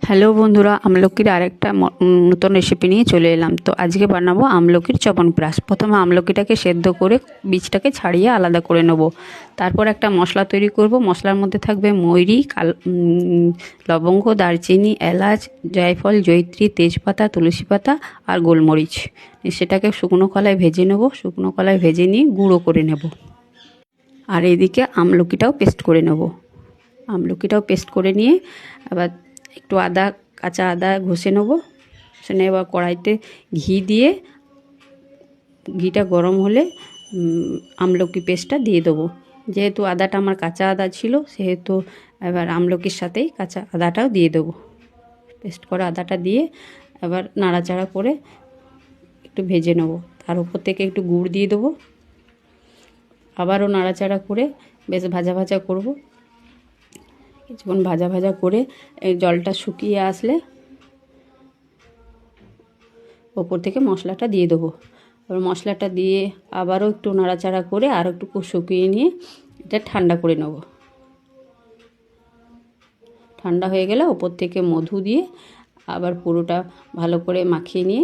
Hello বন্ধুরা, আমলকির আরেকটা নতুন রেসিপি নিয়ে চলে এলাম। তো আজকে বানাবো আমলকির চ্যবনপ্রাশ। প্রথমে আমলকিটাকে সেদ্ধ করে বীজটাকে ছাড়িয়ে আলাদা করে নেব। তারপর একটা মশলা তৈরি করব। মশলার মধ্যে থাকবে মৌরি, লবঙ্গ, দারচিনি, এলাচ, জায়ফল, জয়িত্রী, তেজপাতা, তুলসী পাতা আর গোলমরিচ। সেটাকে শুকনো কলায় ভেজে নেব। শুকনো কলায় ভেজে নিয়ে গুঁড়ো করে নেব। আর এইদিকে আমলকিটাও পেস্ট করে নেব। আমলকিটাও পেস্ট করে নিয়ে আবার একটু কাঁচা আদা ঘষে নেবো। ঘষে নিয়ে এবার কড়াইতে ঘিটা গরম হলে আমলকি পেস্টটা দিয়ে দেবো। যেহেতু আদাটা আমার কাঁচা আদা ছিল, সেহেতু এবার আমলকির সাথেই কাঁচা আদাটাও দিয়ে দেবো। পেস্ট করা আদাটা দিয়ে এবার নাড়াচাড়া করে একটু ভেজে নেবো। তার উপর থেকে একটু গুড় দিয়ে দেবো। আবারও নাড়াচাড়া করে বেশ ভাজা ভাজা করব। কিছুক্ষণ ভাজা ভাজা করে জলটা শুকিয়ে আসলে ওপর থেকে মশলাটা দিয়ে দেবো। এবার মশলাটা দিয়ে আবারও একটু নাড়াচাড়া করে আর একটু শুকিয়ে নিয়ে এটা ঠান্ডা করে নেব। ঠান্ডা হয়ে গেলে ওপর থেকে মধু দিয়ে আবার পুরোটা ভালো করে মাখিয়ে নিয়ে